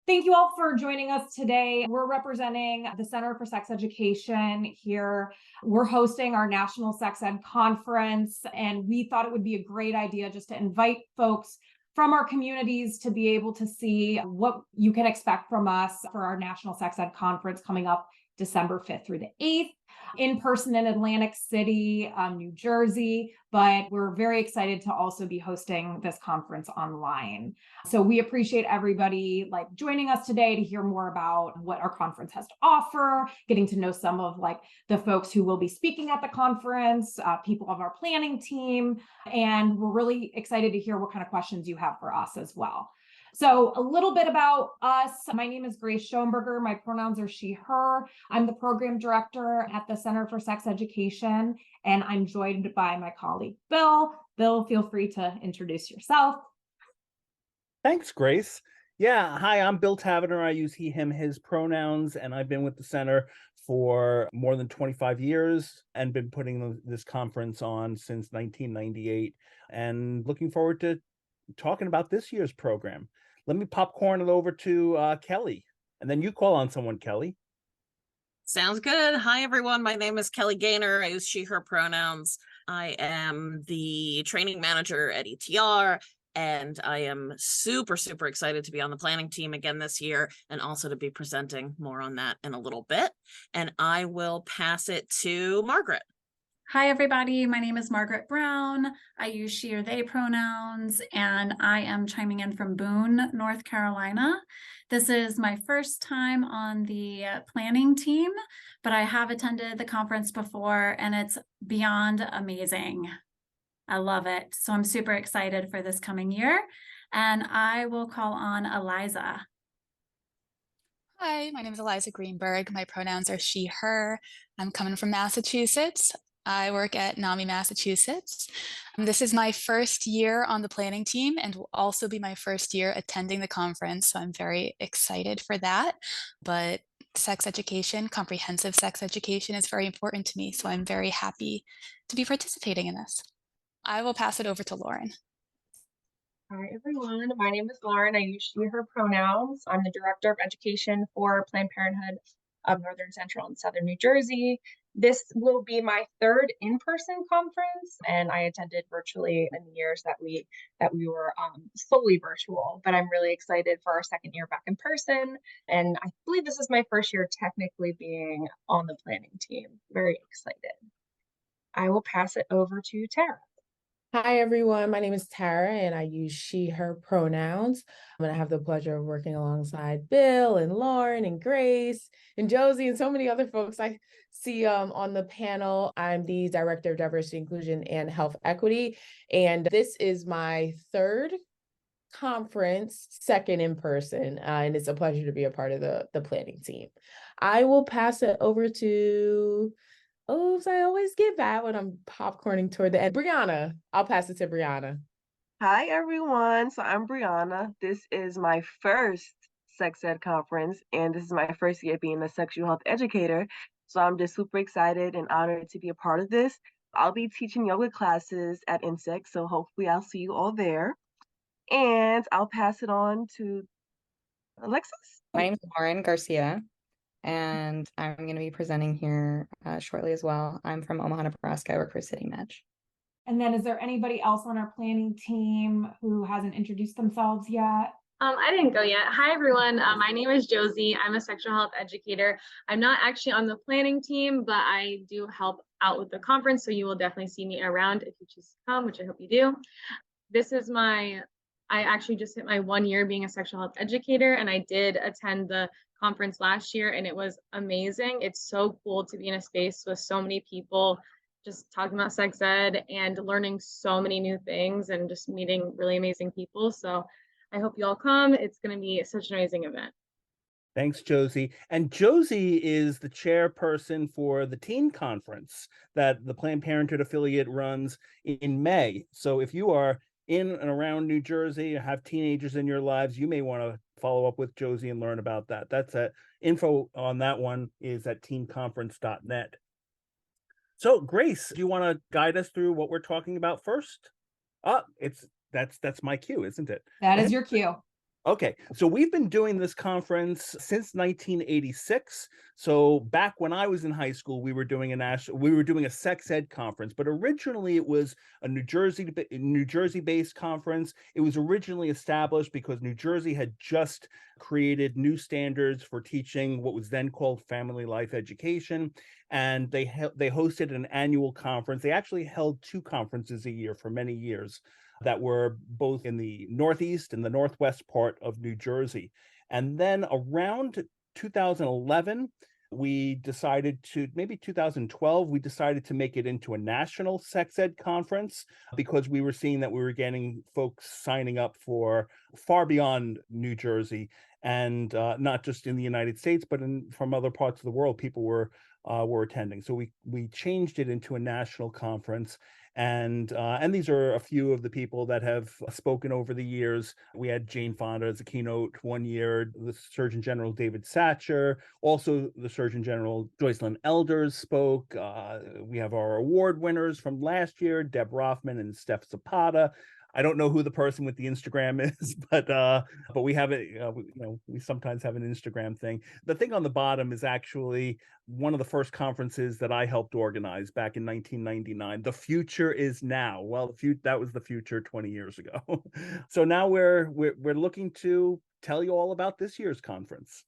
Thank you all for joining us today. We're representing the Center for Sex Education here. We're hosting our National Sex Ed Conference, and we thought it would be a great idea just to invite folks from our communities to be able to see what you can expect from us for our National Sex Ed Conference coming up December 5th through the 8th, in person in Atlantic City, New Jersey, but we're very excited to also be hosting this conference online. So we appreciate everybody joining us today to hear more about what our conference has to offer, getting to know some of the folks who will be speaking at the conference, people of our planning team, and we're really excited to hear what kind of questions you have for us as well. So a little bit about us. My name is Grace Schoenberger. My pronouns are she, her. I'm the program director at the Center for Sex Education, and I'm joined by my colleague, Bill. Bill, feel free to introduce yourself. Thanks, Grace. Yeah, hi, I'm Bill Tavener. I use he, him, his pronouns, and I've been with the center for more than 25 years and been putting this conference on since 1998 and looking forward to talking about this year's program. Let me popcorn it over to Kelly, and then you call on someone, Kelly. Sounds good. Hi, everyone. My name is Kelly Gaynor. I use she, her pronouns. I am the training manager at ETR, and I am super, super excited to be on the planning team again this year and also to be presenting more on that in a little bit. And I will pass it to Margaret. Hi, everybody. My name is Margaret Brown. I use she or they pronouns, and I am chiming in from Boone, North Carolina. This is my first time on the planning team, but I have attended the conference before, and it's beyond amazing. I love it. So I'm super excited for this coming year, and I will call on Eliza. Hi, my name is Eliza Greenberg. My pronouns are she, her. I'm coming from Massachusetts. I work at NAMI, Massachusetts. This is my first year on the planning team and will also be my first year attending the conference. So I'm very excited for that. But sex education, comprehensive sex education is very important to me. So I'm very happy to be participating in this. I will pass it over to Lauren. Hi, everyone. My name is Lauren. I use she, her pronouns. I'm the Director of Education for Planned Parenthood of Northern Central and Southern New Jersey. This will be my third in-person conference, and I attended virtually in the years that we were solely virtual. But I'm really excited for our second year back in person, and I believe this is my first year technically being on the planning team. Very excited. I will pass it over to Tara. Hi, everyone. My name is Tara, and I use she, her pronouns. I'm going to have the pleasure of working alongside Bill and Lauren and Grace and Josie and so many other folks I see on the panel. I'm the Director of Diversity, Inclusion, and Health Equity, and this is my third conference, second in person, and it's a pleasure to be a part of the planning team. I will pass it over to... Oops, I always get that when I'm popcorning toward the end. Brianna, I'll pass it to Brianna. Hi, everyone. So I'm Brianna. This is my first sex ed conference, and this is my first year being a sexual health educator. So I'm just super excited and honored to be a part of this. I'll be teaching yoga classes at NSEC, so hopefully I'll see you all there. And I'll pass it on to Alexis. My name is Lauren Garcia, and I'm going to be presenting here shortly as well. I'm from Omaha, Nebraska. I work for City Match. And then is there anybody else on our planning team who hasn't introduced themselves yet? I didn't go yet. Hi, everyone. My name is Josie. I'm a sexual health educator. I'm not actually on the planning team, but I do help out with the conference. So you will definitely see me around if you choose to come, which I hope you do. I actually just hit my 1 year being a sexual health educator, and I did attend the conference last year, and it was amazing. It's so cool to be in a space with so many people just talking about sex ed and learning so many new things and just meeting really amazing people. So I hope you all come. It's going to be such an amazing event. Thanks, Josie. And Josie is the chairperson for the teen conference that the Planned Parenthood affiliate runs in May. So if you are in and around New Jersey, have teenagers in your lives, you may want to follow up with Josie and learn about that. That's info on that one is at teenconference.net. So Grace, do you want to guide us through what we're talking about first? That's my cue, isn't it? That is your cue. Okay, so we've been doing this conference since 1986. So back when I was in high school, we were doing a sex ed conference, but originally it was a New Jersey based conference. It was originally established because New Jersey had just created new standards for teaching what was then called family life education, and they hosted an annual conference. They actually held two conferences a year for many years that were both in the Northeast and the Northwest part of New Jersey. And then around 2011, maybe 2012, we decided to make it into a national sex ed conference because we were seeing that we were getting folks signing up for far beyond New Jersey, and not just in the United States, but from other parts of the world, people were attending. So we changed it into a national conference, and these are a few of the people that have spoken over the years. We had Jane Fonda as a keynote one year, the Surgeon General David Satcher, also the Surgeon General Joycelyn Elders spoke. We have our award winners from last year, Deb Rothman and Steph Zapata. I don't know who the person with the Instagram is, but we have it. We sometimes have an Instagram thing. The thing on the bottom is actually one of the first conferences that I helped organize back in 1999. The future is now. Well, that was the future 20 years ago. So now we're looking to tell you all about this year's conference.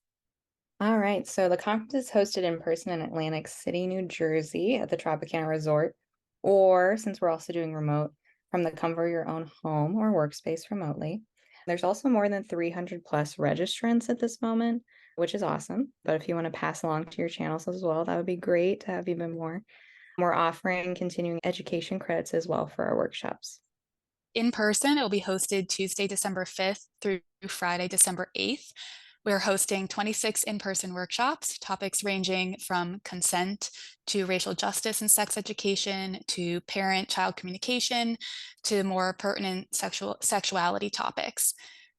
All right, so the conference is hosted in person in Atlantic City, New Jersey at the Tropicana Resort, or since we're also doing remote, from the comfort of your own home or workspace remotely. There's also more than 300 plus registrants at this moment, which is awesome. But if you want to pass along to your channels as well, that would be great to have even more. We're offering continuing education credits as well for our workshops. In person, it will be hosted Tuesday, December 5th through Friday, December 8th. We're hosting 26 in-person workshops, topics ranging from consent to racial justice and sex education to parent-child communication to more pertinent sexuality topics.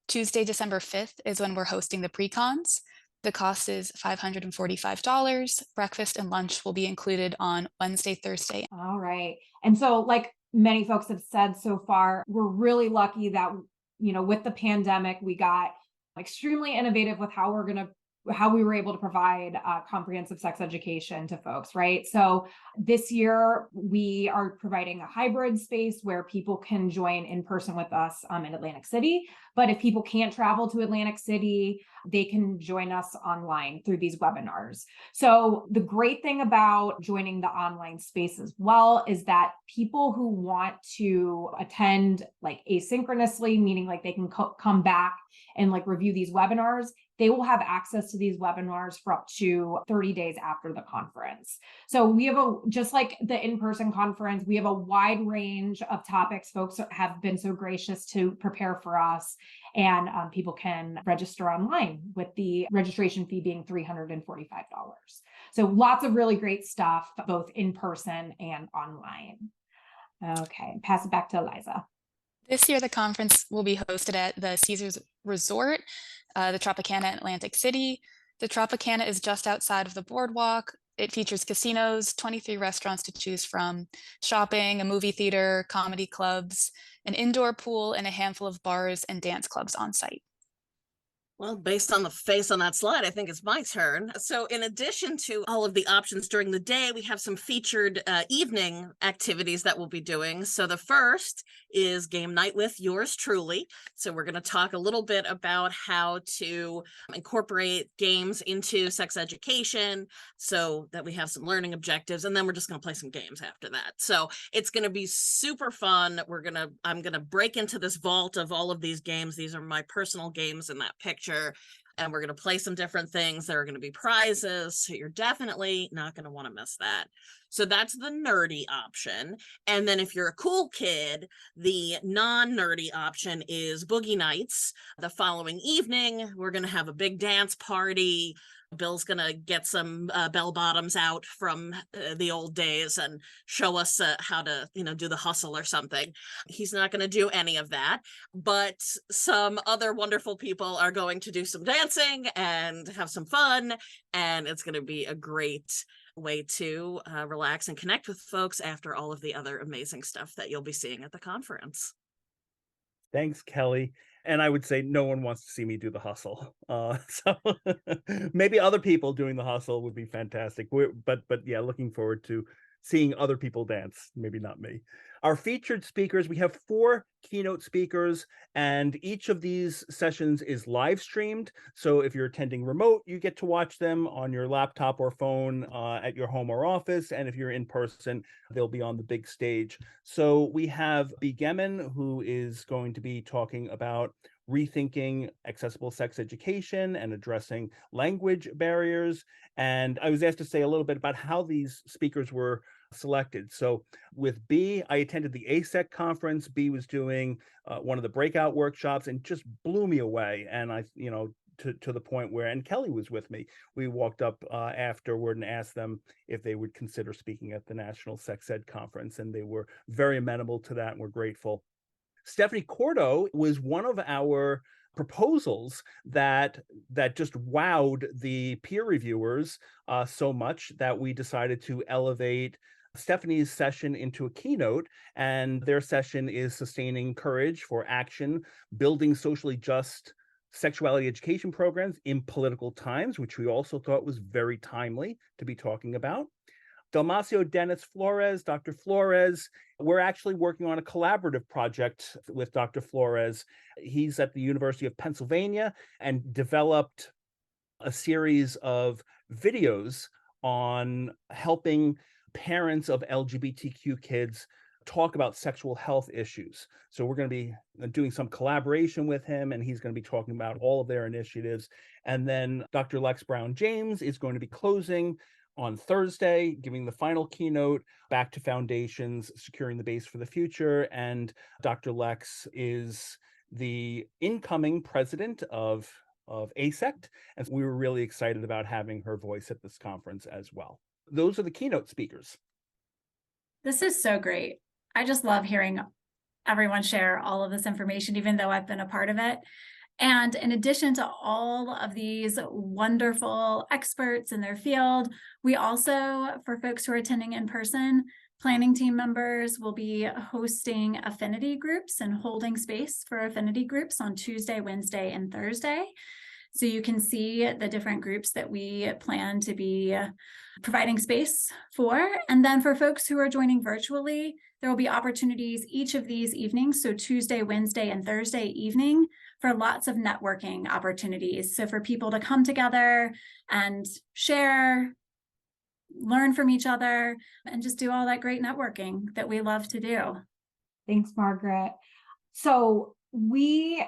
Tuesday, December 5th is when we're hosting the pre-cons. The cost is $545. Breakfast and lunch will be included on Wednesday, Thursday. All right. And so, like many folks have said so far, we're really lucky that, with the pandemic, we got extremely innovative with how we were able to provide comprehensive sex education to folks, right? So this year we are providing a hybrid space where people can join in person with us in Atlantic City. But if people can't travel to Atlantic City, they can join us online through these webinars. So the great thing about joining the online space as well is that people who want to attend like asynchronously, meaning like they can come back and like review these webinars, they will have access to these webinars for up to 30 days after the conference. So we have just like the in-person conference, we have a wide range of topics. Folks have been so gracious to prepare for us, and people can register online with the registration fee being $345. So lots of really great stuff, both in person and online. Okay, pass it back to Eliza. This year, the conference will be hosted at the Caesars Resort, the Tropicana in Atlantic City. The Tropicana is just outside of the boardwalk. It features casinos, 23 restaurants to choose from, shopping, a movie theater, comedy clubs, an indoor pool, and a handful of bars and dance clubs on site. Well, based on the face on that slide, I think it's my turn. So in addition to all of the options during the day, we have some featured evening activities that we'll be doing. So the first is game night with yours truly. So we're going to talk a little bit about how to incorporate games into sex education so that we have some learning objectives. And then we're just going to play some games after that. So it's going to be super fun. I'm going to break into this vault of all of these games. These are my personal games in that picture. And we're going to play some different things. There are going to be prizes. So you're definitely not going to want to miss that. So that's the nerdy option. And then if you're a cool kid, the non-nerdy option is Boogie Nights. The following evening, we're going to have a big dance party. Bill's going to get some bell bottoms out from the old days and show us how to, do the hustle or something. He's not going to do any of that, but some other wonderful people are going to do some dancing and have some fun. And it's going to be a great way to relax and connect with folks after all of the other amazing stuff that you'll be seeing at the conference. Thanks, Kelly. And I would say no one wants to see me do the hustle. So maybe other people doing the hustle would be fantastic. But yeah, looking forward to seeing other people dance, maybe not me. Our featured speakers, we have 4 keynote speakers, and each of these sessions is live streamed. So if you're attending remote, you get to watch them on your laptop or phone at your home or office. And if you're in person, they'll be on the big stage. So we have B. Gemin, who is going to be talking about rethinking accessible sex education and addressing language barriers. And I was asked to say a little bit about how these speakers were selected. So with B, I attended the ASEC conference. B was doing one of the breakout workshops and just blew me away. And to the point where, and Kelly was with me, we walked up afterward and asked them if they would consider speaking at the National Sex Ed Conference. And they were very amenable to that and we're grateful. Stephanie Cordo was one of our proposals that just wowed the peer reviewers so much that we decided to elevate Stephanie's session into a keynote, and their session is Sustaining Courage for Action, Building Socially Just Sexuality Education Programs in Political Times, which we also thought was very timely to be talking about. Dalmacio Dennis Flores, Dr. Flores, we're actually working on a collaborative project with Dr. Flores. He's at the University of Pennsylvania and developed a series of videos on helping parents of LGBTQ kids talk about sexual health issues. So we're going to be doing some collaboration with him, and he's going to be talking about all of their initiatives. And then Dr. Lex Brown James is going to be closing on Thursday, giving the final keynote, Back to Foundations, Securing the Base for the Future. And Dr. Lex is the incoming president of ASECT, and we were really excited about having her voice at this conference as well. Those are the keynote speakers. This is so great. I just love hearing everyone share all of this information, even though I've been a part of it. And in addition to all of these wonderful experts in their field, we also, for folks who are attending in person, planning team members will be hosting affinity groups and holding space for affinity groups on Tuesday, Wednesday, and Thursday. So you can see the different groups that we plan to be providing space for. And then for folks who are joining virtually, there will be opportunities each of these evenings, so Tuesday, Wednesday, and Thursday evening, for lots of networking opportunities. So for people to come together and share, learn from each other, and just do all that great networking that we love to do. Thanks, Margaret. So we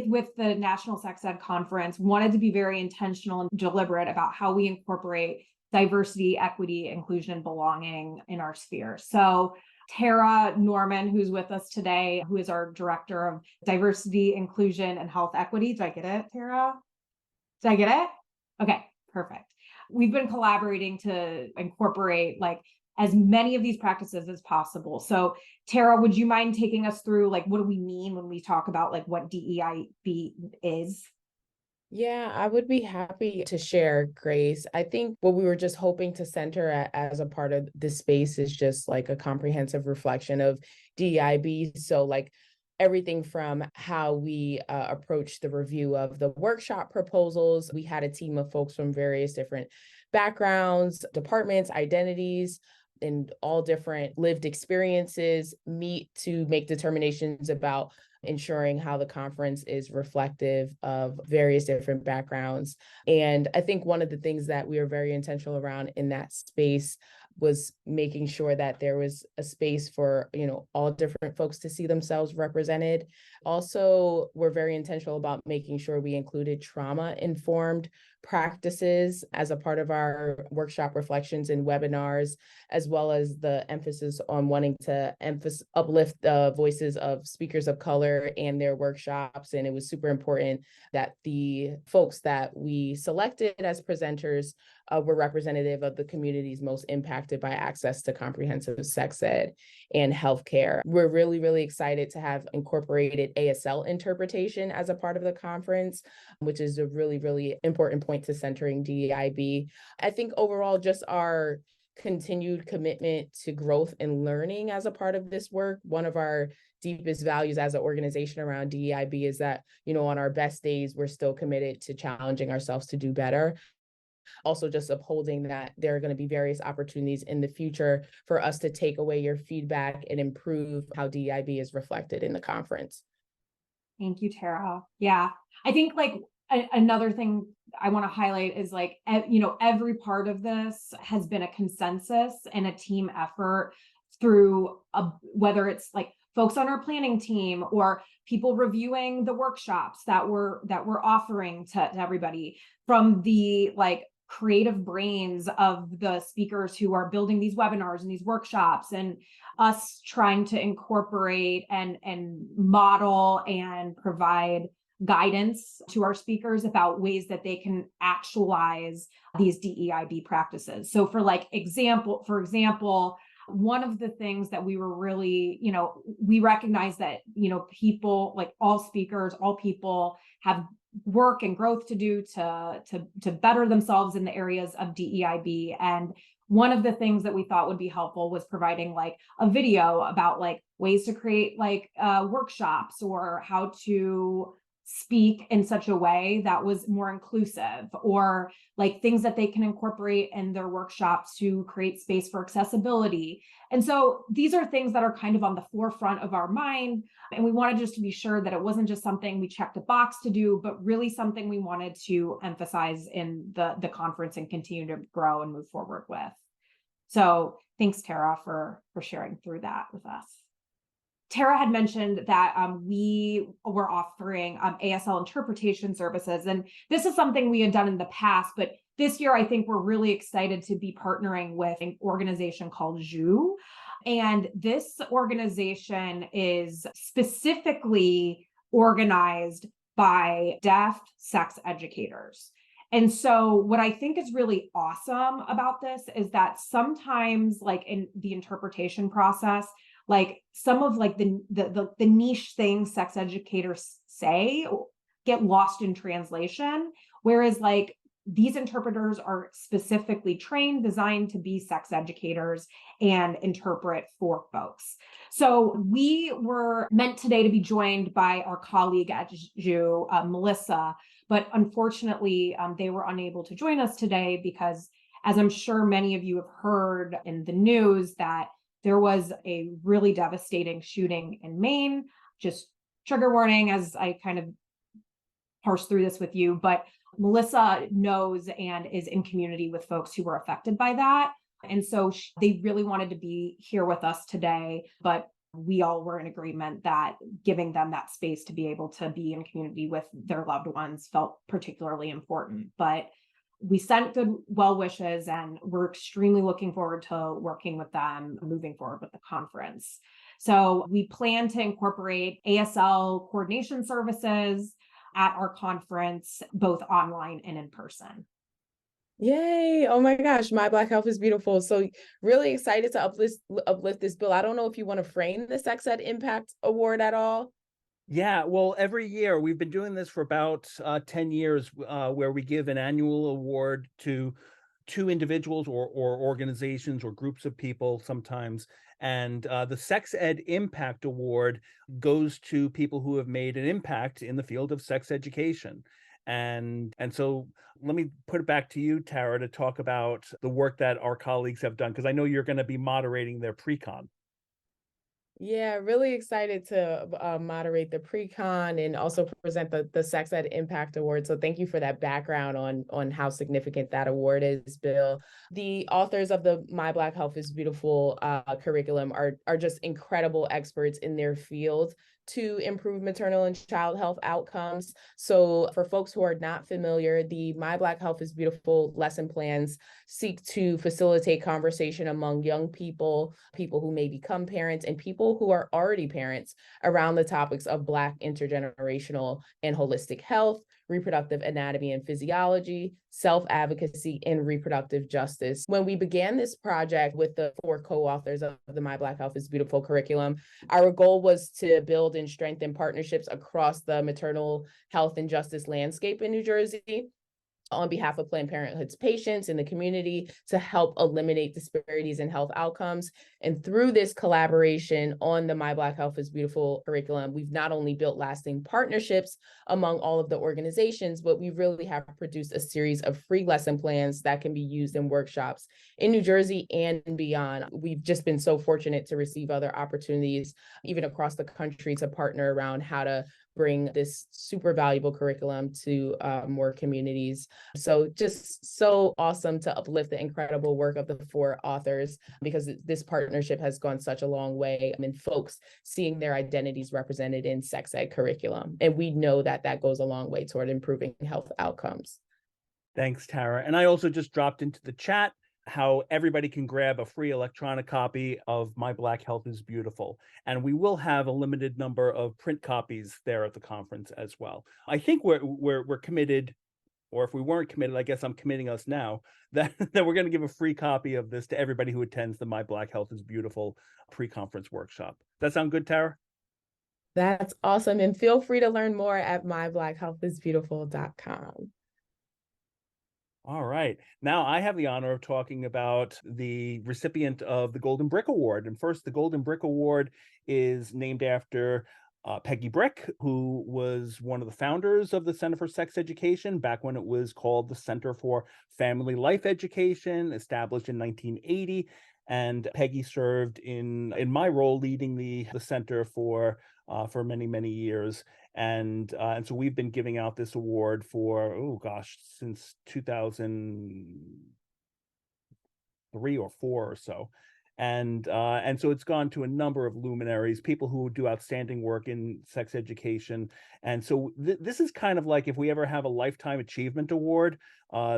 with the National Sex Ed Conference wanted to be very intentional and deliberate about how we incorporate diversity, equity, inclusion, and belonging in our sphere. So Tara Norman, who's with us today, who is our Director of Diversity, Inclusion, and Health Equity. Did I get it, Tara? Did I get it? Okay, perfect. We've been collaborating to incorporate as many of these practices as possible. So Tara, would you mind taking us through what do we mean when we talk about what DEIB is? Yeah, I would be happy to share, Grace. I think what we were just hoping to center as a part of this space is just a comprehensive reflection of DEIB. So everything from how we approach the review of the workshop proposals. We had a team of folks from various different backgrounds, departments, identities, and all different lived experiences meet to make determinations about ensuring how the conference is reflective of various different backgrounds. And I think one of the things that we were very intentional around in that space was making sure that there was a space for, all different folks to see themselves represented. Also, we're very intentional about making sure we included trauma-informed practices as a part of our workshop reflections and webinars, as well as the emphasis on wanting to uplift the voices of speakers of color and their workshops. And it was super important that the folks that we selected as presenters were representative of the communities most impacted by access to comprehensive sex ed and healthcare. We're really, really excited to have incorporated ASL interpretation as a part of the conference, which is a really, really important point to centering DEIB. I think overall, just our continued commitment to growth and learning as a part of this work. One of our deepest values as an organization around DEIB is that, you know, on our best days, we're still committed to challenging ourselves to do better. Also just upholding that there are going to be various opportunities in the future for us to take away your feedback and improve how DEIB is reflected in the conference. Thank you, Tara. Yeah, I think like another thing I want to highlight is like, you know, every part of this has been a consensus and a team effort through whether it's like folks on our planning team or people reviewing the workshops that we're offering to everybody, from the like creative brains of the speakers who are building these webinars and these workshops, and us trying to incorporate and model and provide guidance to our speakers about ways that they can actualize these DEIB practices. So for example, one of the things that we were really, you know, we recognize that, you know, people, like all speakers, all people have work and growth to do to better themselves in the areas of DEIB. And one of the things that we thought would be helpful was providing like a video about like ways to create like workshops, or how to speak in such a way that was more inclusive, or like things that they can incorporate in their workshops to create space for accessibility. And so these are things that are kind of on the forefront of our mind. And we wanted just to be sure that it wasn't just something we checked a box to do, but really something we wanted to emphasize in the conference and continue to grow and move forward with. So thanks, Tara, for sharing through that with us. Tara had mentioned that we were offering ASL interpretation services, and this is something we had done in the past, but this year I think we're really excited to be partnering with an organization called JU. And this organization is specifically organized by deaf sex educators. And so what I think is really awesome about this is that sometimes, like in the interpretation process, like some of like the niche things sex educators say get lost in translation, whereas like these interpreters are specifically trained, designed to be sex educators and interpret for folks. So we were meant today to be joined by our colleague at JU, Melissa, but unfortunately they were unable to join us today because, as I'm sure many of you have heard in the news, that there was a really devastating shooting in Maine. Just trigger warning as I kind of parse through this with you, but Melissa knows and is in community with folks who were affected by that. And so they really wanted to be here with us today, but we all were in agreement that giving them that space to be able to be in community with their loved ones felt particularly important. But we sent good well wishes, and we're extremely looking forward to working with them moving forward with the conference. So we plan to incorporate ASL coordination services at our conference, both online and in person. Yay. Oh my gosh, My Black Health is Beautiful. So really excited to uplift this bill. I don't know if you want to frame the Sex Ed Impact Award at all. Yeah, well, every year we've been doing this for about 10 years, where we give an annual award to two individuals or organizations or groups of people sometimes. And the Sex Ed Impact Award goes to people who have made an impact in the field of sex education. And so let me put it back to you, Tara, to talk about the work that our colleagues have done, because I know you're going to be moderating their pre-con. Yeah, really excited to moderate the pre-con and also present the Sex Ed Impact Award. So thank you for that background on how significant that award is, Bill. The authors of the My Black Health is Beautiful curriculum are just incredible experts in their field to improve maternal and child health outcomes. So for folks who are not familiar, the My Black Health is Beautiful lesson plans seek to facilitate conversation among young people, people who may become parents, and people who are already parents around the topics of Black intergenerational and holistic health, reproductive anatomy and physiology, self-advocacy, and reproductive justice. When we began this project with the 4 co-authors of the My Black Health is Beautiful curriculum, our goal was to build and strengthen partnerships across the maternal health and justice landscape in New Jersey. on behalf of Planned Parenthood's patients in the community to help eliminate disparities in health outcomes. And through this collaboration on the My Black Health is Beautiful curriculum, we've not only built lasting partnerships among all of the organizations, but we really have produced a series of free lesson plans that can be used in workshops in New Jersey and beyond. We've just been so fortunate to receive other opportunities, even across the country, to partner around how to bring this super valuable curriculum to more communities. So just so awesome to uplift the incredible work of the 4 authors, because this partnership has gone such a long way in folks seeing their identities represented in sex ed curriculum. And we know that that goes a long way toward improving health outcomes. Thanks, Tara. And I also just dropped into the chat how everybody can grab a free electronic copy of My Black Health is Beautiful. And we will have a limited number of print copies there at the conference as well. I think we're committed, or if we weren't committed, I guess I'm committing us now, that we're going to give a free copy of this to everybody who attends the My Black Health is Beautiful pre-conference workshop. Does that sound good, Tara? That's awesome. And feel free to learn more at myblackhealthisbeautiful.com. All right. Now I have the honor of talking about the recipient of the Golden Brick Award. And first, the Golden Brick Award is named after Peggy Brick, who was one of the founders of the Center for Sex Education back when it was called the Center for Family Life Education, established in 1980. And Peggy served in my role leading the center for many, many years. And so we've been giving out this award for, since 2003 or 4 or so. And so it's gone to a number of luminaries, people who do outstanding work in sex education. And so this is kind of like, if we ever have a Lifetime Achievement Award,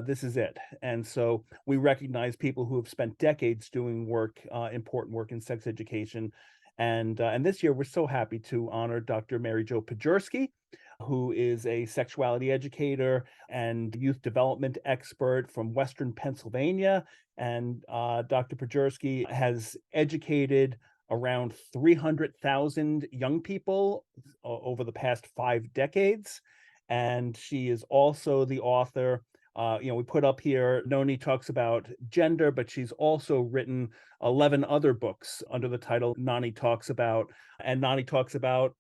this is it. And so we recognize people who have spent decades doing work, important work in sex education. And this year, we're so happy to honor Dr. Mary Jo Pajerski, who is a sexuality educator and youth development expert from Western Pennsylvania. And Dr. Pajerski has educated around 300,000 young people over the past 5 decades. And she is also the author. We put up here, Noni talks about gender, but she's also written 11 other books under the title Nani Talks About. And Nani talks about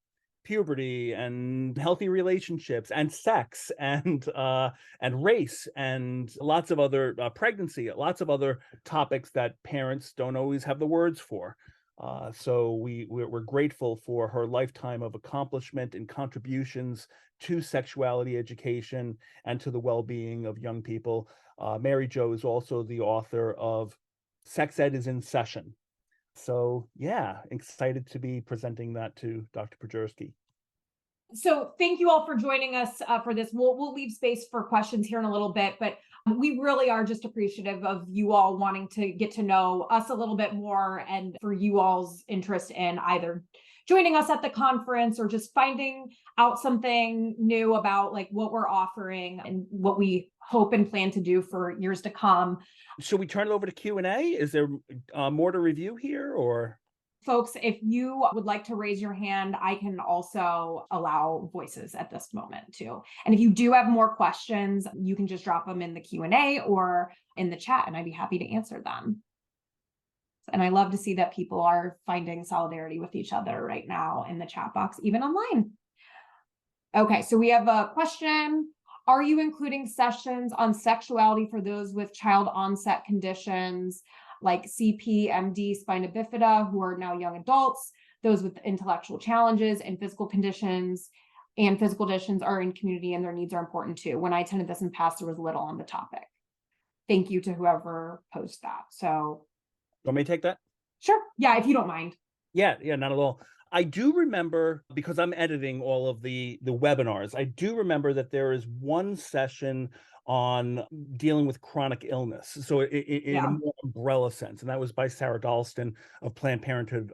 puberty and healthy relationships and sex and race and lots of other pregnancy, lots of other topics that parents don't always have the words for. So we're grateful for her lifetime of accomplishment and contributions to sexuality education and to the well-being of young people. Mary Jo is also the author of Sex Ed is in Session. So yeah, excited to be presenting that to Dr. Pajerski. So thank you all for joining us for this. We'll leave space for questions here in a little bit, but we really are just appreciative of you all wanting to get to know us a little bit more, and for you all's interest in either joining us at the conference or just finding out something new about like what we're offering and what we hope and plan to do for years to come. Should we turn it over to Q&A? Is there more to review here, or? Folks, if you would like to raise your hand, I can also allow voices at this moment too. And if you do have more questions, you can just drop them in the Q&A or in the chat, and I'd be happy to answer them. And I love to see that people are finding solidarity with each other right now in the chat box, even online. Okay, so we have a question. Are you including sessions on sexuality for those with child onset conditions like CP, MD, spina bifida, who are now young adults, those with intellectual challenges and physical conditions are in community and their needs are important too? When I attended this in the past, there was little on the topic. Thank you to whoever posed that. So. Want me to take that? Sure. Yeah, if you don't mind. Yeah, not at all. I do remember, because I'm editing all of the webinars, I do remember that there is one session on dealing with chronic illness. So in a more umbrella sense, and that was by Sarah Dalston of Planned Parenthood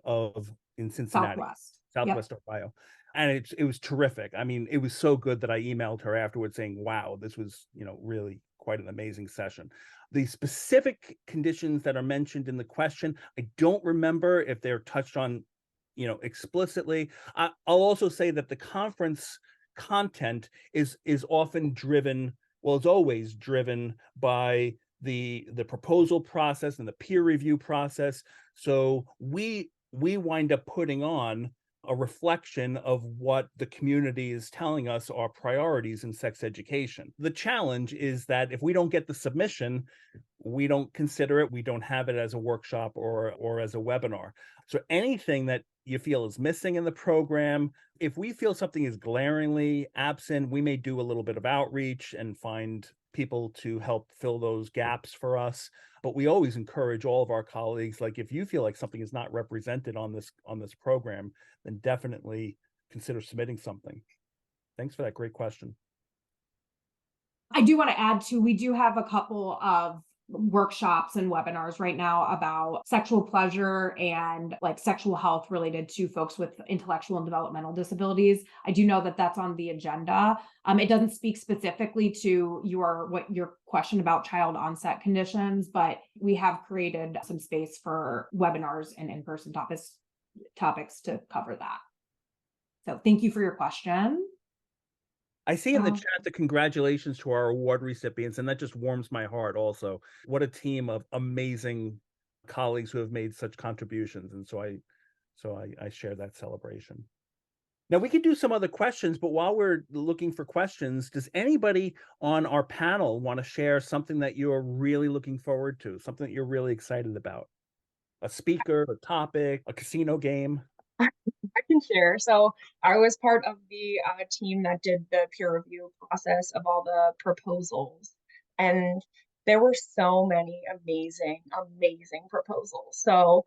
in Cincinnati, Southwest Ohio. And it was terrific. I mean, it was so good that I emailed her afterwards saying, wow, this was, really quite an amazing session. The specific conditions that are mentioned in the question, I don't remember if they're touched on, explicitly. I'll also say that the conference content is often driven Well, it's always driven by the proposal process and the peer review process. So we wind up putting on a reflection of what the community is telling us are priorities in sex education. The challenge is that if we don't get the submission, we don't consider it, we don't have it as a workshop or as a webinar. So anything that you feel is missing in the program, if we feel something is glaringly absent, we may do a little bit of outreach and find people to help fill those gaps for us. But we always encourage all of our colleagues, like if you feel like something is not represented on this program, then definitely consider submitting something. Thanks for that great question. I do want to add too, we do have a couple of workshops and webinars right now about sexual pleasure and like sexual health related to folks with intellectual and developmental disabilities. I do know that that's on the agenda. It doesn't speak specifically to your question about child onset conditions, but we have created some space for webinars and in-person topics to cover that. So thank you for your question. I see in the chat the congratulations to our award recipients, and that just warms my heart also. What a team of amazing colleagues who have made such contributions. And so I share that celebration. Now we could do some other questions, but while we're looking for questions, does anybody on our panel want to share something that you're really looking forward to, something that you're really excited about? A speaker, a topic, a casino game? I can share. So I was part of the team that did the peer review process of all the proposals, and there were so many amazing proposals. So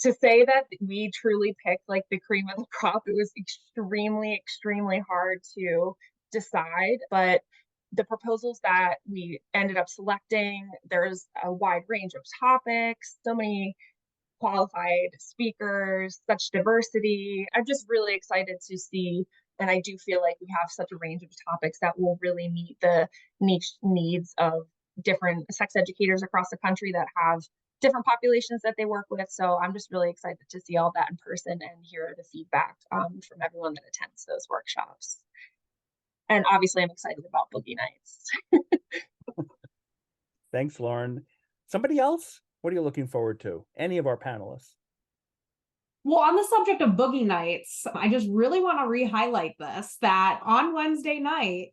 to say that we truly picked like the cream of the crop, it was extremely hard to decide. But the proposals that we ended up selecting, there's a wide range of topics, so many qualified speakers, such diversity. I'm just really excited to see, and I do feel like we have such a range of topics that will really meet the niche needs of different sex educators across the country that have different populations that they work with. So I'm just really excited to see all that in person and hear the feedback from everyone that attends those workshops. And obviously I'm excited about Boogie Nights. Thanks, Lauren. Somebody else? What are you looking forward to? Any of our panelists? Well, on the subject of Boogie Nights, I just really want to re-highlight this, that on Wednesday night,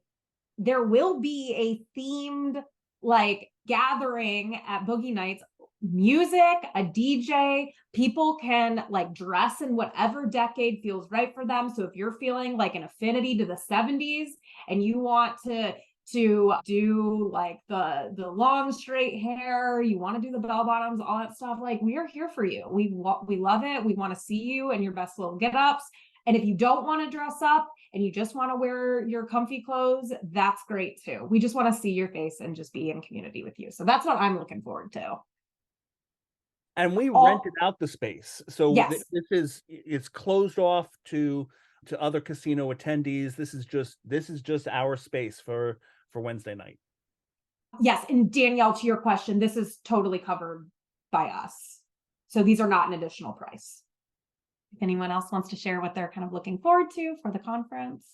there will be a themed like gathering at Boogie Nights, music, a DJ, people can like dress in whatever decade feels right for them. So if you're feeling like an affinity to the 70s and you want to do like the long straight hair, you want to do the bell bottoms, all that stuff, like we are here for you. We love it. We want to see you and your best little get ups. And if you don't want to dress up and you just want to wear your comfy clothes, that's great too. We just want to see your face and just be in community with you. So that's what I'm looking forward to. And we rented out the space. So yes. It's closed off to other casino attendees. This is just our space for Wednesday night. Yes, and Danielle, to your question, this is totally covered by us. So these are not an additional price. If anyone else wants to share what they're kind of looking forward to for the conference.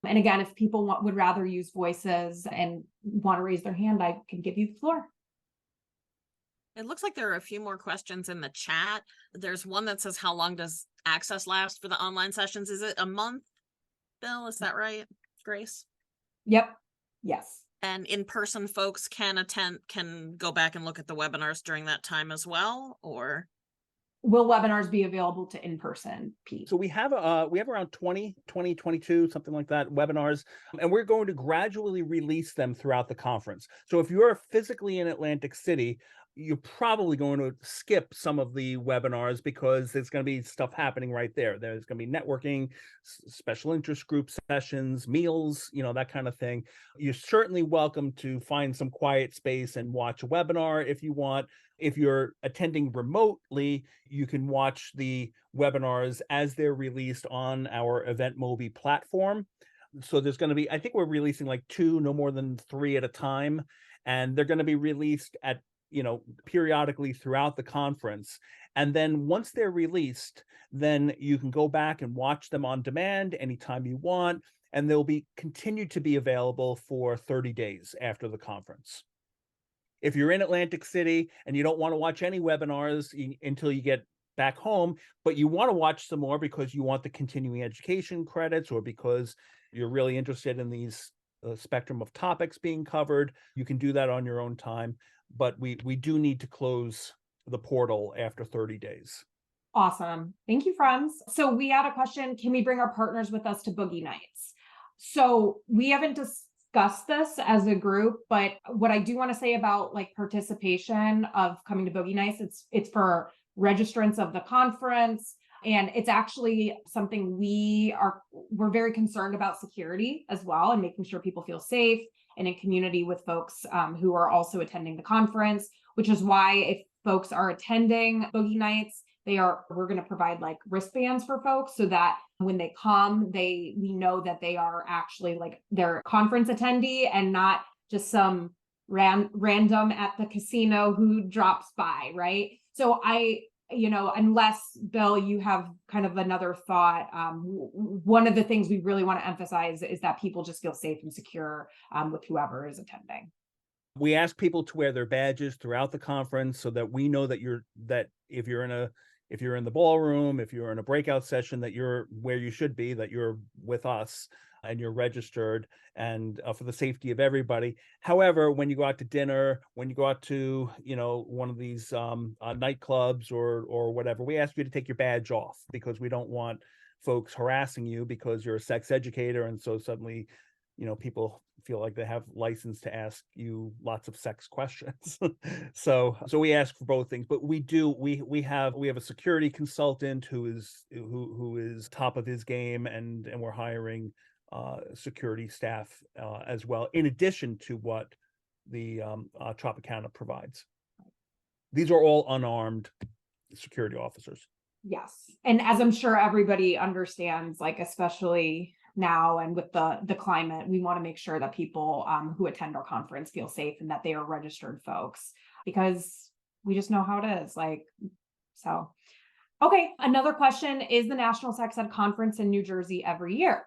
And again, if people would rather use voices and want to raise their hand, I can give you the floor. It looks like there are a few more questions in the chat. There's one that says, how long does access last for the online sessions? Is it a month, Bill? Is that right, Grace? Yep. Yes. And in-person folks can go back and look at the webinars during that time as well, or? Will webinars be available to in-person, Pete? So we have around 22, something like that, webinars, and we're going to gradually release them throughout the conference. So if you're physically in Atlantic City, you're probably going to skip some of the webinars because there's going to be stuff happening right there. There's going to be networking, special interest group sessions, meals, that kind of thing. You're certainly welcome to find some quiet space and watch a webinar if you want. If you're attending remotely, you can watch the webinars as they're released on our EventMobi platform. So there's going to be, I think we're releasing like 2, no more than 3 at a time. And they're going to be released at periodically throughout the conference. And then once they're released, then you can go back and watch them on demand anytime you want, and they'll be continued to be available for 30 days after the conference. If you're in Atlantic City and you don't want to watch any webinars until you get back home, but you want to watch some more because you want the continuing education credits or because you're really interested in these spectrum of topics being covered, you can do that on your own time. But we do need to close the portal after 30 days. Awesome. Thank you, friends. So we had a question, can we bring our partners with us to Boogie Nights? So we haven't discussed this as a group, but what I do want to say about like participation of coming to Boogie Nights, it's for registrants of the conference. And it's actually something we're very concerned about security as well, and making sure people feel safe and in community with folks who are also attending the conference, which is why if folks are attending Boogie Nights, we're going to provide like wristbands for folks so that when they come, we know that they are actually like their conference attendee and not just some random at the casino who drops by, right? So unless Bill, you have kind of another thought, one of the things we really want to emphasize is that people just feel safe and secure with whoever is attending. We ask people to wear their badges throughout the conference so that we know that if you're in the ballroom, if you're in a breakout session, that you're where you should be, that you're with us and you're registered, and for the safety of everybody. However, when you go out to dinner, when you go out to one of these nightclubs or whatever, we ask you to take your badge off because we don't want folks harassing you because you're a sex educator, and so suddenly people feel like they have license to ask you lots of sex questions. so we ask for both things, but we have a security consultant who is top of his game, and we're hiring security staff as well, in addition to what the Tropicana provides. These are all unarmed security officers. Yes, and as I'm sure everybody understands, like especially now and with the climate, we want to make sure that people who attend our conference feel safe and that they are registered folks, because we just know how it is. Okay, another question, is the National Sex Ed Conference in New Jersey every year?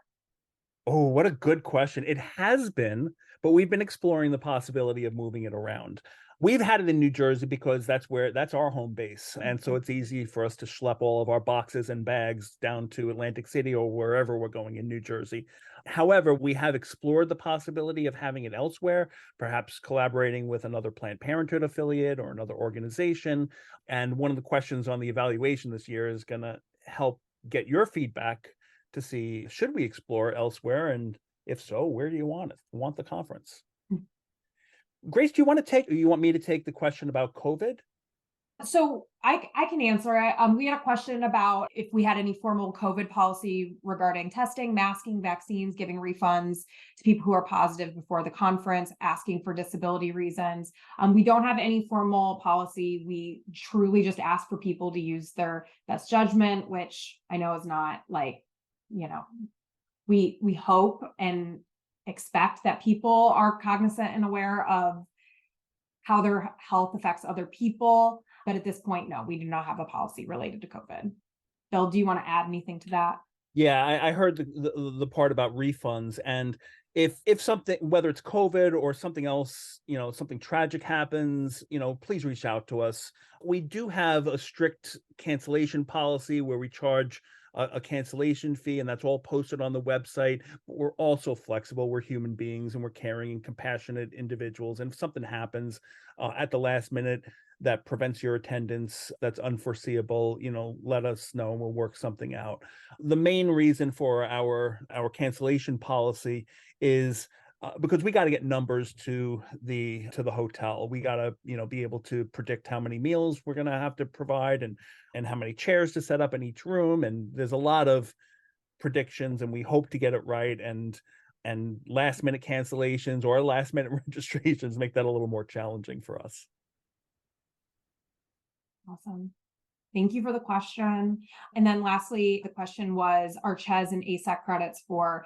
Oh, what a good question. It has been, but we've been exploring the possibility of moving it around. We've had it in New Jersey because that's our home base. And so it's easy for us to schlep all of our boxes and bags down to Atlantic City or wherever we're going in New Jersey. However, we have explored the possibility of having it elsewhere, perhaps collaborating with another Planned Parenthood affiliate or another organization. And one of the questions on the evaluation this year is going to help get your feedback to see, should we explore elsewhere? And if so, where do you want the conference? Grace, do you want me to take the question about COVID? So I can answer it. We had a question about if we had any formal COVID policy regarding testing, masking, vaccines, giving refunds to people who are positive before the conference, asking for disability reasons. We don't have any formal policy. We truly just ask for people to use their best judgment, which I know is not like, we hope and expect that people are cognizant and aware of how their health affects other people. But at this point, no, we do not have a policy related to COVID. Bill, do you want to add anything to that? Yeah, I heard the part about refunds, and if something, whether it's COVID or something else, something tragic happens, please reach out to us. We do have a strict cancellation policy where we charge a cancellation fee, and that's all posted on the website. But we're also flexible. We're human beings, and we're caring and compassionate individuals. And if something happens at the last minute that prevents your attendance, that's unforeseeable, let us know and we'll work something out. The main reason for our cancellation policy is because we got to get numbers to the hotel. We got to be able to predict how many meals we're going to have to provide and how many chairs to set up in each room. And there's a lot of predictions, and we hope to get it right. And last minute cancellations or last minute registrations make that a little more challenging for us. Awesome. Thank you for the question. And then lastly, the question was, are CHES and ASEC credits for,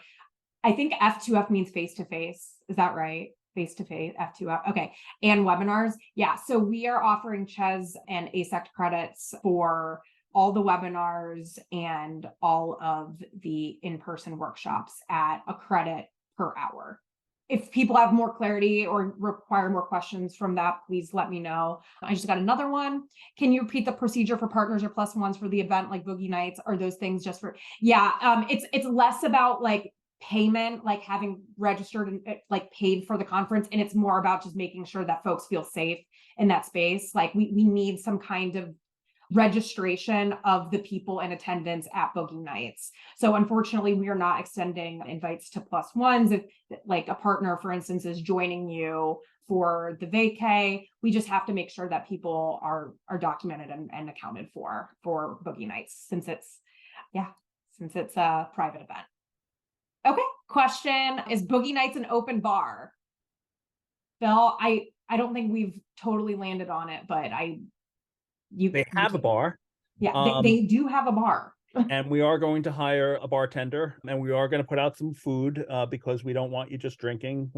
I think F2F means face-to-face. Is that right? face-to-face, F2F, okay, and webinars. Yeah, so we are offering CHES and ASEC credits for all the webinars and all of the in-person workshops at a credit per hour. If people have more clarity or require more questions from that, please let me know. I just got another one. Can you repeat the procedure for partners or plus ones for the event, like Boogie Nights? Are those things just for, yeah, it's less about like payment, like having registered and like paid for the conference. And it's more about just making sure that folks feel safe in that space. Like we need some kind of registration of the people in attendance at Boogie Nights. So unfortunately, we are not extending invites to plus ones. If like a partner, for instance, is joining you for the vacay, we just have to make sure that people are documented and accounted for Boogie Nights, since it's a private event. Okay, question, is Boogie Nights an open bar? Phil, I don't think we've totally landed on it, but They have a bar. Yeah, they do have a bar. And we are going to hire a bartender, and we are going to put out some food because we don't want you just drinking.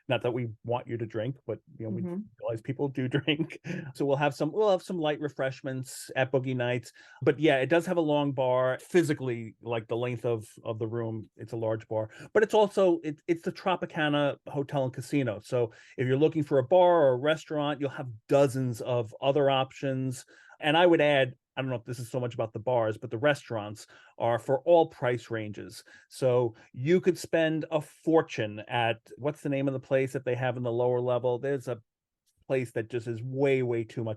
Not that we want you to drink, but we realize people do drink. So we'll have some light refreshments at Boogie Nights. But yeah, it does have a long bar, physically, like the length of the room. It's a large bar, but it's also it's the Tropicana Hotel and Casino. So if you're looking for a bar or a restaurant, you'll have dozens of other options. And I would add, I don't know if this is so much about the bars, but the restaurants are for all price ranges. So you could spend a fortune at, what's the name of the place that they have in the lower level? There's a place that just is way too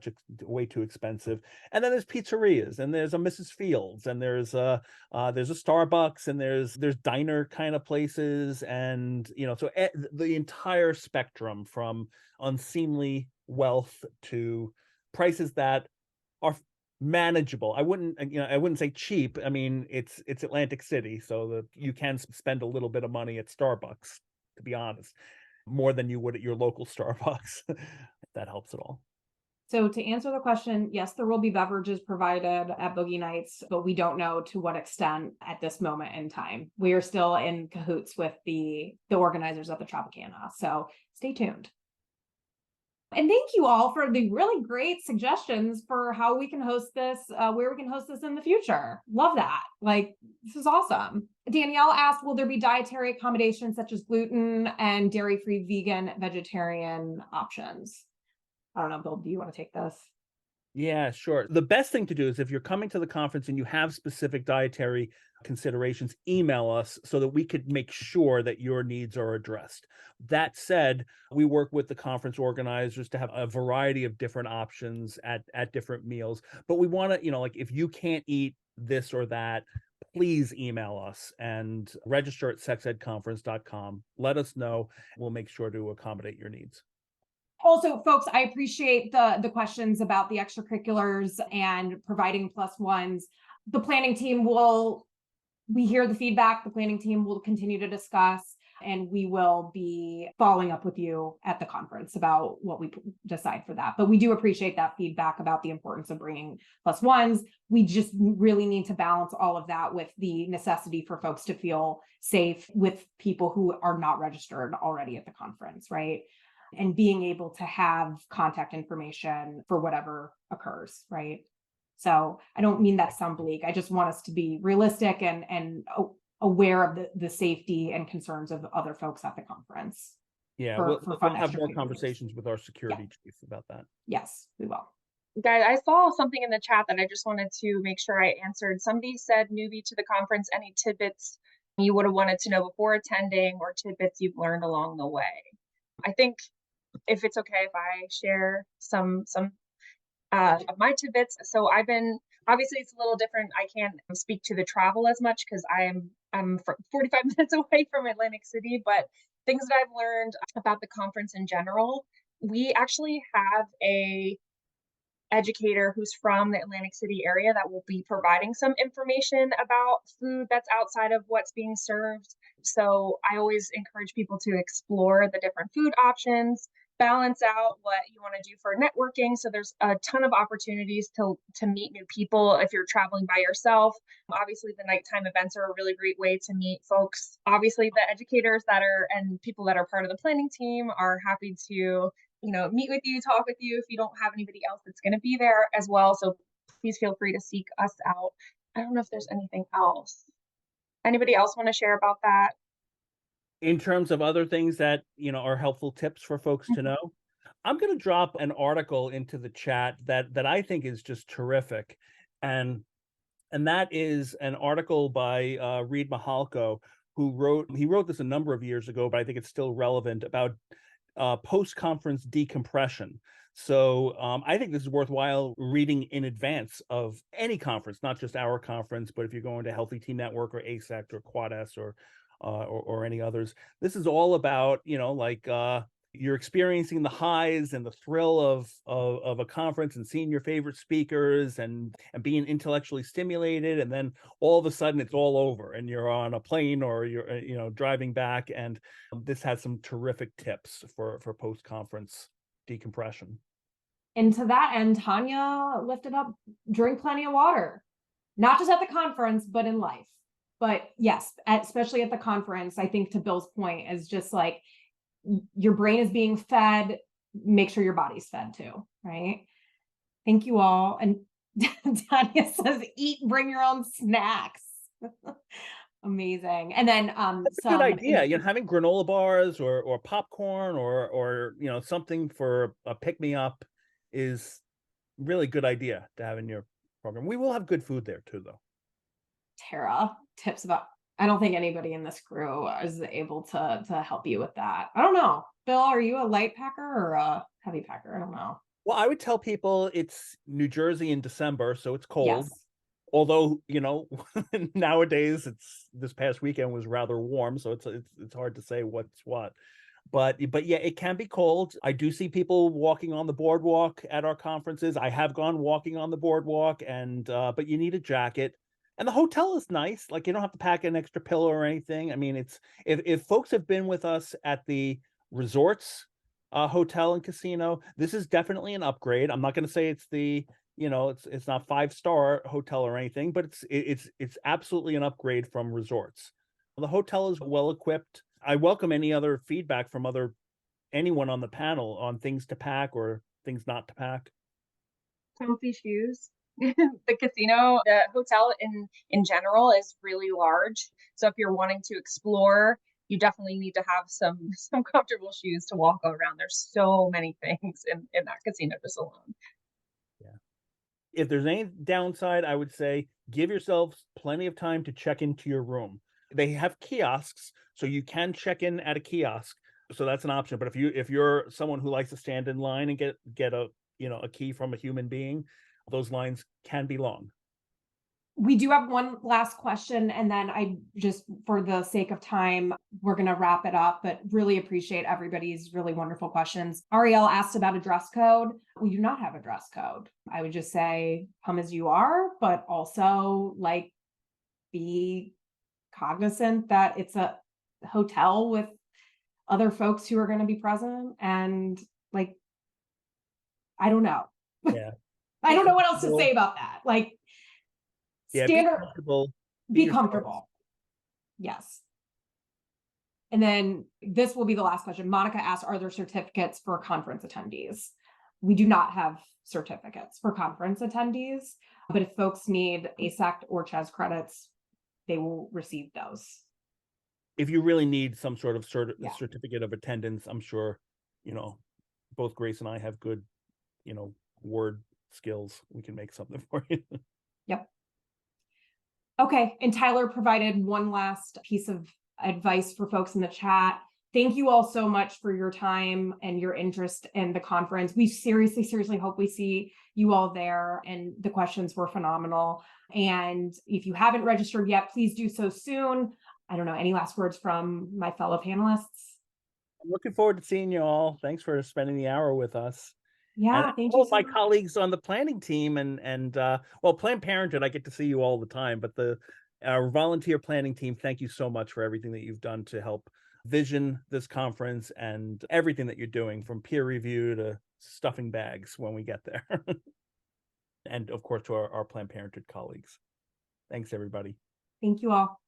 expensive. And then there's pizzerias, and there's a Mrs. Fields, and there's a Starbucks, and there's diner kind of places, and so the entire spectrum from unseemly wealth to prices that are manageable. I wouldn't say cheap. I mean, it's Atlantic City, so that you can spend a little bit of money at Starbucks, to be honest, more than you would at your local Starbucks, if that helps at all. So to answer the question, yes, there will be beverages provided at Boogie Nights, but we don't know to what extent at this moment in time. We are still in cahoots with the organizers of the Tropicana, so stay tuned. And thank you all for the really great suggestions for how we can host this, where we can host this in the future. Love that. Like, this is awesome. Danielle asked, will there be dietary accommodations such as gluten and dairy-free, vegan, vegetarian options? I don't know, Bill, do you want to take this? Yeah, sure. The best thing to do is, if you're coming to the conference and you have specific dietary considerations, email us so that we could make sure that your needs are addressed. That said, we work with the conference organizers to have a variety of different options at different meals. But we want to, like, if you can't eat this or that, please email us and register at sexedconference.com. Let us know. We'll make sure to accommodate your needs. Also, folks, I appreciate the questions about the extracurriculars and providing plus ones. The planning team we hear the feedback. The planning team will continue to discuss, and we will be following up with you at the conference about what we decide for that. But we do appreciate that feedback about the importance of bringing plus ones. We just really need to balance all of that with the necessity for folks to feel safe with people who are not registered already at the conference, right? And being able to have contact information for whatever occurs, right? So I don't mean that to sound bleak. I just want us to be realistic and aware of the safety and concerns of other folks at the conference. Yeah, we'll have more conversations with our security chief about that. Yes, we will. Guys, I saw something in the chat that I just wanted to make sure I answered. Somebody said, newbie to the conference, any tidbits you would have wanted to know before attending or tidbits you've learned along the way? I think if it's okay if I share some of my tidbits. So obviously it's a little different. I can't speak to the travel as much because I'm 45 minutes away from Atlantic City, but things that I've learned about the conference in general, we actually have a educator who's from the Atlantic City area that will be providing some information about food that's outside of what's being served. So I always encourage people to explore the different food options. balance out what you want to do for networking. So there's a ton of opportunities to meet new people if you're traveling by yourself. Obviously, the nighttime events are a really great way to meet folks. Obviously, the educators that are and people that are part of the planning team are happy to meet with you, talk with you if you don't have anybody else that's going to be there as well. So please feel free to seek us out. I don't know if there's anything else. Anybody else want to share about that? In terms of other things that, are helpful tips for folks to know, I'm going to drop an article into the chat that I think is just terrific. And that is an article by Reed Mahalko, he wrote this a number of years ago, but I think it's still relevant, about post-conference decompression. So I think this is worthwhile reading in advance of any conference, not just our conference, but if you're going to Healthy Team Network or ASECT or Quad-S or any others. This is all about, you're experiencing the highs and the thrill of a conference and seeing your favorite speakers and being intellectually stimulated, and then all of a sudden it's all over and you're on a plane or you're driving back. And this has some terrific tips for post-conference decompression. And to that end, Tanya lifted up, drink plenty of water, not just at the conference, but in life. But yes, especially at the conference, I think to Bill's point is just like, your brain is being fed, make sure your body's fed too, right? Thank you all. And Tanya says, eat, bring your own snacks. Amazing. And then that's a good idea. Having granola bars or popcorn or something for a pick-me-up is really good idea to have in your program. We will have good food there too, though. Tara, tips about, I don't think anybody in this crew is able to help you with that. I don't know. Bill, are you a light packer or a heavy packer? I don't know. Well, I would tell people it's New Jersey in December, so it's cold. Yes. Although, nowadays this past weekend was rather warm, so it's hard to say what's what. But yeah, it can be cold. I do see people walking on the boardwalk at our conferences. I have gone walking on the boardwalk, and but you need a jacket. And the hotel is nice. Like, you don't have to pack an extra pillow or anything. I mean, it's if folks have been with us at the resorts, hotel and casino, this is definitely an upgrade. I'm not going to say it's the, it's not 5-star hotel or anything, but it's absolutely an upgrade from resorts. The hotel is well equipped. I welcome any other feedback from anyone on the panel on things to pack or things not to pack. Comfy shoes. The casino, the hotel in general is really large. So if you're wanting to explore, you definitely need to have some comfortable shoes to walk around. There's so many things in that casino just alone. Yeah. If there's any downside, I would say give yourselves plenty of time to check into your room. They have kiosks, so you can check in at a kiosk. So that's an option. But if you're someone who likes to stand in line and get a a key from a human being, those lines can be long. We do have one last question, and then I just, for the sake of time, we're going to wrap it up, but really appreciate everybody's really wonderful questions. Ariel asked about a dress code. We do not have a dress code. I would just say come as you are, but also be cognizant that it's a hotel with other folks who are going to be present, and I don't know. Yeah. I don't know what else to say about that. Yeah, standard, be comfortable. Comfortable. Yes. And then this will be the last question. Monica asked, are there certificates for conference attendees? We do not have certificates for conference attendees, but if folks need ASECT or CHES credits, they will receive those. If you really need some sort of certificate of attendance, I'm sure, both Grace and I have good, word skills. We can make something for you. Yep. Okay. And Tyler provided one last piece of advice for folks in the chat. Thank you all so much for your time and your interest in the conference. We seriously hope we see you all there, and the questions were phenomenal. And if you haven't registered yet, please do so soon. I don't know, any last words from my fellow panelists? I'm looking forward to seeing you all. Thanks for spending the hour with us. Yeah, and thank you. My colleagues on the planning team and Planned Parenthood, I get to see you all the time, but our volunteer planning team, thank you so much for everything that you've done to help vision this conference and everything that you're doing, from peer review to stuffing bags when we get there. And of course, to our Planned Parenthood colleagues. Thanks, everybody. Thank you all.